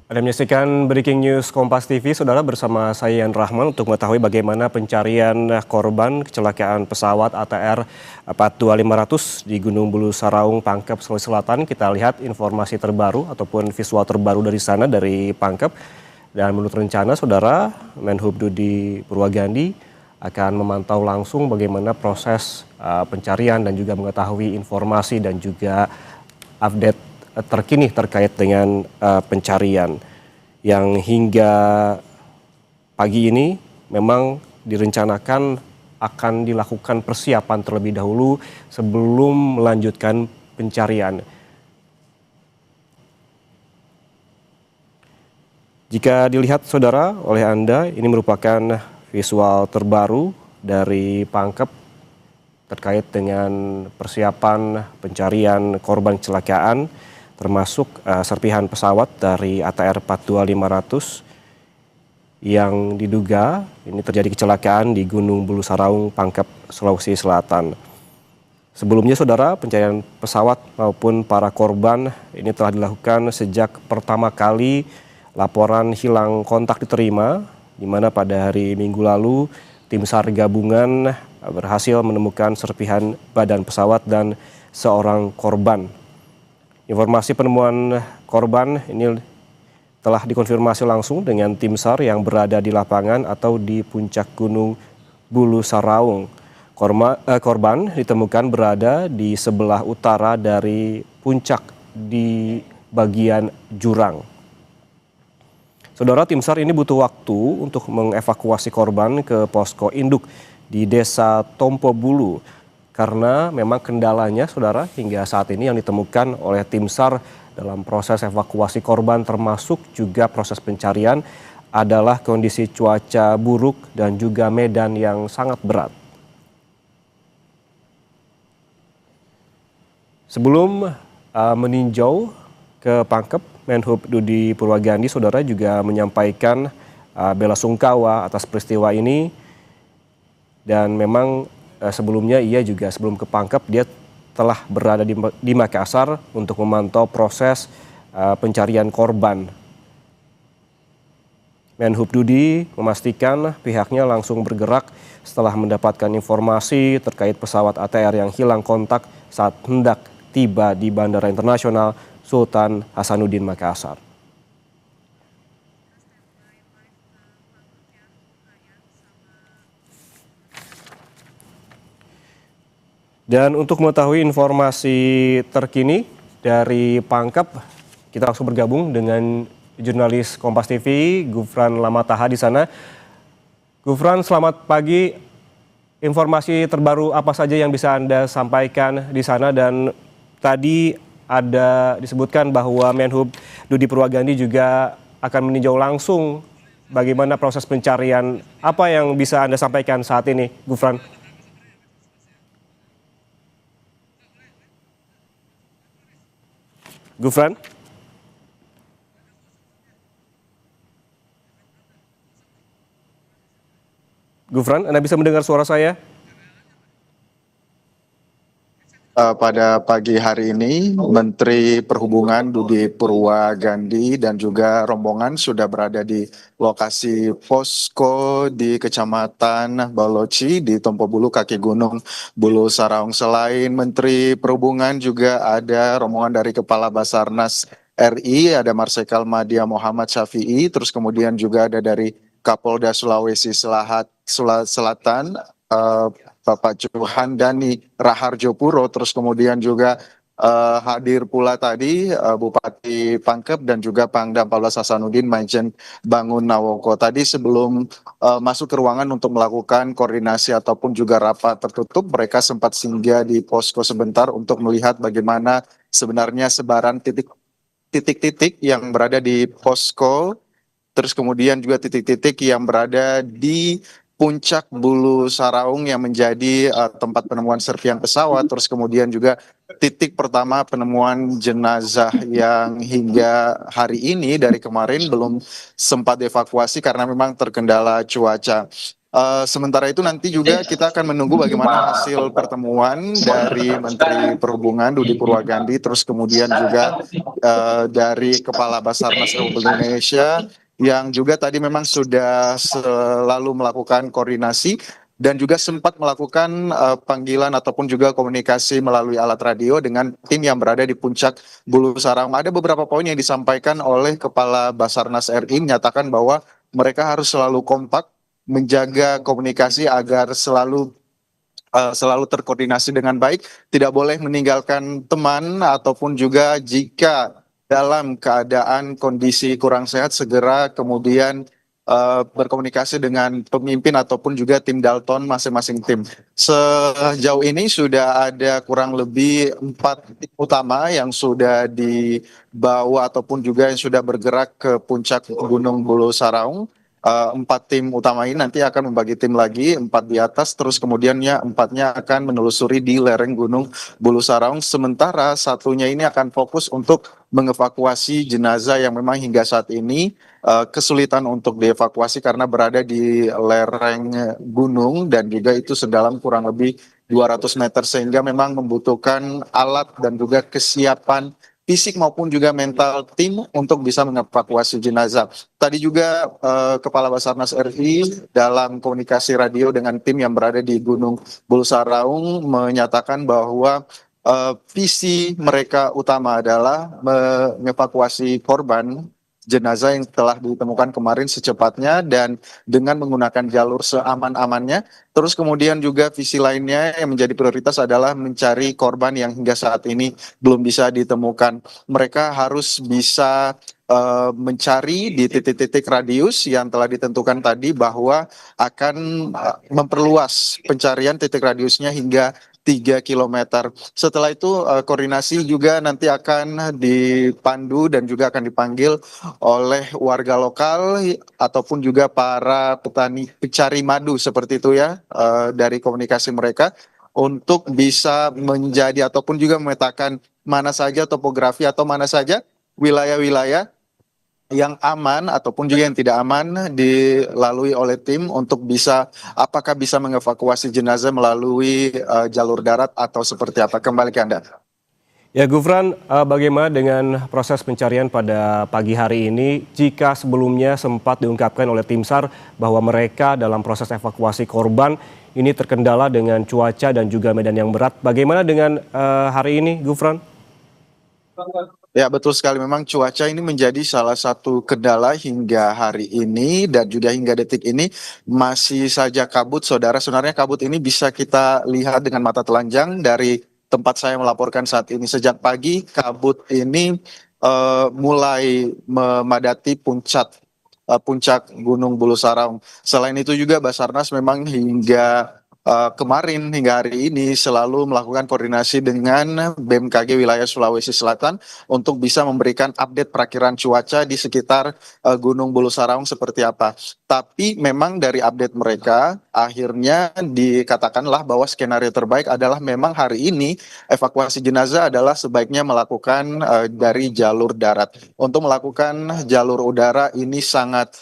Anda menyaksikan Breaking News Kompas TV, Saudara, bersama saya Yan Rahman untuk mengetahui bagaimana pencarian korban kecelakaan pesawat ATR 42500 di Gunung Bulu Saraung, Pangkep, Sulawesi Selatan. Kita lihat informasi terbaru ataupun visual terbaru dari sana, dari Pangkep. Dan menurut rencana, Saudara, Menhub Dudi Purwagandi akan memantau langsung bagaimana proses pencarian dan juga mengetahui informasi dan juga update terkini terkait dengan pencarian yang hingga pagi ini memang direncanakan akan dilakukan persiapan terlebih dahulu sebelum melanjutkan pencarian. Jika dilihat, Saudara, oleh Anda, ini merupakan visual terbaru dari Pangkep terkait dengan persiapan pencarian korban kecelakaan, termasuk serpihan pesawat dari ATR 42500 yang diduga ini terjadi kecelakaan di Gunung Bulu Saraung, Pangkep, Sulawesi Selatan. Sebelumnya, Saudara, pencarian pesawat maupun para korban ini telah dilakukan sejak pertama kali laporan hilang kontak diterima, di mana pada hari Minggu lalu tim SAR gabungan berhasil menemukan serpihan badan pesawat dan seorang korban. Informasi penemuan korban ini telah dikonfirmasi langsung dengan tim SAR yang berada di lapangan atau di puncak Gunung Bulu Saraung. Korban ditemukan berada di sebelah utara dari puncak di bagian jurang. Saudara, tim SAR ini butuh waktu untuk mengevakuasi korban ke posko induk di Desa Tompo Bulu. Karena memang kendalanya, Saudara, hingga saat ini yang ditemukan oleh tim SAR dalam proses evakuasi korban termasuk juga proses pencarian adalah kondisi cuaca buruk dan juga medan yang sangat berat. Sebelum meninjau ke Pangkep, Menhub Dudi Purwagandi, Saudara, juga menyampaikan bela sungkawa atas peristiwa ini. Dan memang sebelumnya ia juga sebelum ke Pangkep dia telah berada di Makassar untuk memantau proses pencarian korban. Menhub Dudi memastikan pihaknya langsung bergerak setelah mendapatkan informasi terkait pesawat ATR yang hilang kontak saat hendak tiba di Bandara Internasional Sultan Hasanuddin Makassar. Dan untuk mengetahui informasi terkini dari Pangkep, kita langsung bergabung dengan jurnalis Kompas TV, Gufran Lamataha di sana. Gufran, selamat pagi. Informasi terbaru apa saja yang bisa Anda sampaikan di sana? Dan tadi ada disebutkan bahwa Menhub Dudi Purwagandi juga akan meninjau langsung bagaimana proses pencarian. Apa yang bisa Anda sampaikan saat ini, Gufran? Gufran? Gufran, Anda bisa mendengar suara saya? Pada pagi hari ini, Menteri Perhubungan Dudi Purwagandi dan juga rombongan sudah berada di lokasi posko di Kecamatan Baloci di Tompo Bulu, kaki Gunung Bulu Saraung. Selain Menteri Perhubungan juga ada rombongan dari Kepala Basarnas RI, ada Marsikal Madya Muhammad Syafi'i, terus kemudian juga ada dari Kapolda Sulawesi Selatan, Bapak Johan Dani Raharjo Puro, terus kemudian juga hadir pula tadi Bupati Pangkep dan juga Pangdam 14 Hasanuddin Maijen Bangun Nawoko. Tadi sebelum masuk ke ruangan untuk melakukan koordinasi ataupun juga rapat tertutup, mereka sempat singgah di posko sebentar untuk melihat bagaimana sebenarnya sebaran titik-titik yang berada di posko, terus kemudian juga titik-titik yang berada di puncak Bulu Saraung yang menjadi tempat penemuan serpihan pesawat, terus kemudian juga titik pertama penemuan jenazah yang hingga hari ini dari kemarin belum sempat dievakuasi karena memang terkendala cuaca. Sementara itu nanti juga kita akan menunggu bagaimana hasil pertemuan dari Menteri Perhubungan Budi Purwagandi, terus kemudian juga dari Kepala Basarnas Republik Indonesia yang juga tadi memang sudah selalu melakukan koordinasi dan juga sempat melakukan panggilan ataupun juga komunikasi melalui alat radio dengan tim yang berada di puncak Bulu Saram. Ada beberapa poin yang disampaikan oleh Kepala Basarnas RI menyatakan bahwa mereka harus selalu kompak menjaga komunikasi agar selalu terkoordinasi dengan baik, tidak boleh meninggalkan teman ataupun juga jika dalam keadaan kondisi kurang sehat segera kemudian berkomunikasi dengan pemimpin ataupun juga tim Dalton masing-masing tim. Sejauh ini sudah ada kurang lebih 4 tim utama yang sudah dibawa ataupun juga yang sudah bergerak ke puncak Gunung Bulu Saraung. 4 tim utama ini nanti akan membagi tim lagi, 4 di atas, terus kemudiannya 4-nya akan menelusuri di lereng Gunung Bulu Saraung. Sementara satunya ini akan fokus untuk mengevakuasi jenazah yang memang hingga saat ini kesulitan untuk dievakuasi karena berada di lereng gunung dan juga itu sedalam kurang lebih 200 meter sehingga memang membutuhkan alat dan juga kesiapan fisik maupun juga mental tim untuk bisa mengevakuasi jenazah. Tadi juga Kepala Basarnas RI dalam komunikasi radio dengan tim yang berada di Gunung Bulu Saraung menyatakan bahwa visi mereka utama adalah mengevakuasi korban jenazah yang telah ditemukan kemarin secepatnya dan dengan menggunakan jalur seaman-amannya. Terus kemudian juga visi lainnya yang menjadi prioritas adalah mencari korban yang hingga saat ini belum bisa ditemukan. Mereka harus bisa mencari di titik-titik radius yang telah ditentukan tadi bahwa akan memperluas pencarian titik radiusnya hingga 3 kilometer. Setelah itu koordinasi juga nanti akan dipandu dan juga akan dipanggil oleh warga lokal ataupun juga para petani pencari madu seperti itu ya, dari komunikasi mereka untuk bisa menjadi ataupun juga memetakan mana saja topografi atau mana saja wilayah-wilayah yang aman ataupun juga yang tidak aman dilalui oleh tim untuk apakah bisa mengevakuasi jenazah melalui jalur darat atau seperti apa. Kembali ke Anda. Ya Gufran, bagaimana dengan proses pencarian pada pagi hari ini jika sebelumnya sempat diungkapkan oleh tim SAR bahwa mereka dalam proses evakuasi korban ini terkendala dengan cuaca dan juga medan yang berat. Bagaimana dengan hari ini Gufran? Ya betul sekali, memang cuaca ini menjadi salah satu kendala hingga hari ini dan juga hingga detik ini masih saja kabut saudara. Sebenarnya kabut ini bisa kita lihat dengan mata telanjang dari tempat saya melaporkan saat ini. Sejak pagi kabut ini mulai memadati puncak Gunung Bulu Saraung. Selain itu juga Basarnas memang hingga kemarin hingga hari ini selalu melakukan koordinasi dengan BMKG wilayah Sulawesi Selatan untuk bisa memberikan update perakiran cuaca di sekitar Gunung Bulu Saraung seperti apa. Tapi memang dari update mereka akhirnya dikatakanlah bahwa skenario terbaik adalah memang hari ini evakuasi jenazah adalah sebaiknya melakukan dari jalur darat. Untuk melakukan jalur udara ini sangat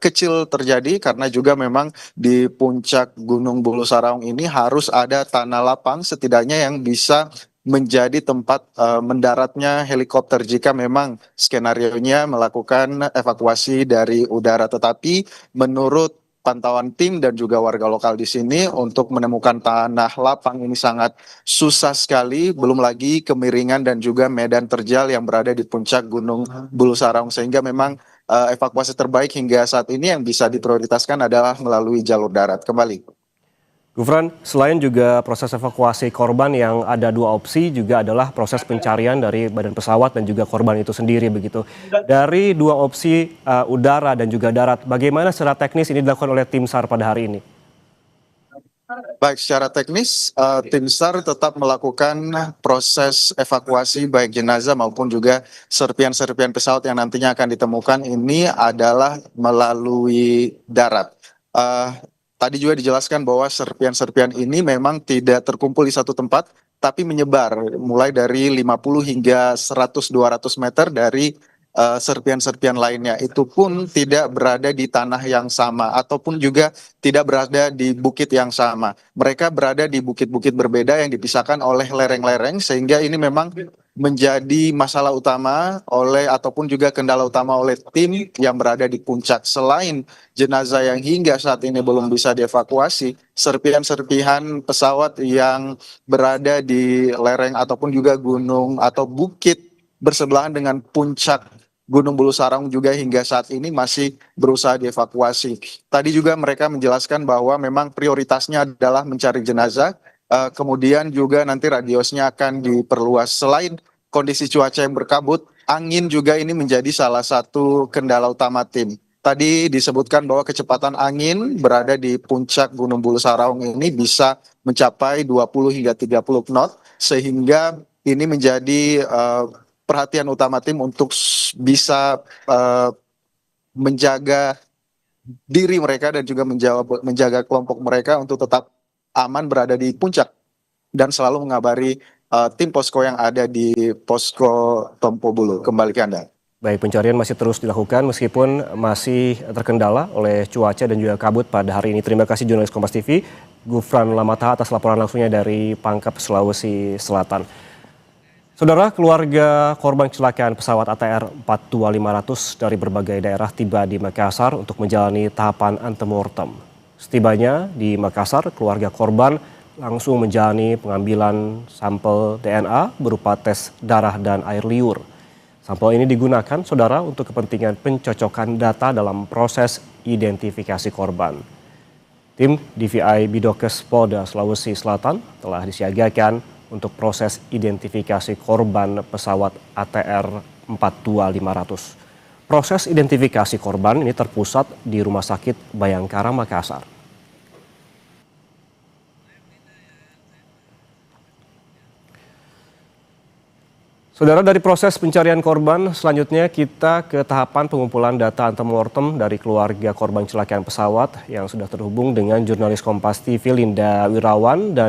kecil terjadi karena juga memang di puncak Gunung Bulu Saraung ini harus ada tanah lapang setidaknya yang bisa menjadi tempat mendaratnya helikopter jika memang skenarionya melakukan evakuasi dari udara. Tetapi menurut pantauan tim dan juga warga lokal di sini untuk menemukan tanah lapang ini sangat susah sekali, belum lagi kemiringan dan juga medan terjal yang berada di puncak Gunung Bulu Saraung sehingga memang evakuasi terbaik hingga saat ini yang bisa diprioritaskan adalah melalui jalur darat. Kembali. Gufran, selain juga proses evakuasi korban yang ada 2 opsi juga adalah proses pencarian dari badan pesawat dan juga korban itu sendiri begitu. Dari 2 opsi udara dan juga darat, bagaimana secara teknis ini dilakukan oleh tim SAR pada hari ini? Baik, secara teknis tim SAR tetap melakukan proses evakuasi baik jenazah maupun juga serpian-serpian pesawat yang nantinya akan ditemukan ini adalah melalui darat. Tadi juga dijelaskan bahwa serpian-serpian ini memang tidak terkumpul di satu tempat, tapi menyebar mulai dari 50 hingga 100-200 meter dari serpian-serpian lainnya itu pun tidak berada di tanah yang sama ataupun juga tidak berada di bukit yang sama. Mereka berada di bukit-bukit berbeda yang dipisahkan oleh lereng-lereng sehingga ini memang menjadi masalah utama ataupun juga kendala utama oleh tim yang berada di puncak. Selain jenazah yang hingga saat ini belum bisa dievakuasi, serpihan-serpihan pesawat yang berada di lereng ataupun juga gunung atau bukit bersebelahan dengan puncak Gunung Bulu Sarang juga hingga saat ini masih berusaha dievakuasi. Tadi juga mereka menjelaskan bahwa memang prioritasnya adalah mencari jenazah, kemudian juga nanti radiusnya akan diperluas. Selain kondisi cuaca yang berkabut, angin juga ini menjadi salah satu kendala utama tim. Tadi disebutkan bahwa kecepatan angin berada di puncak Gunung Bulu Saraung ini bisa mencapai 20 hingga 30 knot, sehingga ini menjadi perhatian utama tim untuk bisa menjaga diri mereka dan juga menjaga kelompok mereka untuk tetap aman berada di puncak dan selalu mengabari tim posko yang ada di posko Tompo Bulu. Kembali ke Anda. Baik, pencarian masih terus dilakukan meskipun masih terkendala oleh cuaca dan juga kabut pada hari ini. Terima kasih jurnalis Kompas TV, Gufran Lamataha atas laporan langsungnya dari Pangkep, Sulawesi Selatan. Saudara, keluarga korban kecelakaan pesawat ATR 42500 dari berbagai daerah tiba di Makassar untuk menjalani tahapan antemortem. Setibanya di Makassar, keluarga korban langsung menjalani pengambilan sampel DNA berupa tes darah dan air liur. Sampel ini digunakan, saudara, untuk kepentingan pencocokan data dalam proses identifikasi korban. Tim DVI Bidokes Polda Sulawesi Selatan telah disiagakan untuk proses identifikasi korban pesawat ATR 42500. Proses identifikasi korban ini terpusat di Rumah Sakit Bayangkara, Makassar. Saudara, dari proses pencarian korban, selanjutnya kita ke tahapan pengumpulan data antemortem dari keluarga korban kecelakaan pesawat yang sudah terhubung dengan jurnalis Kompas TV Linda Wirawan dan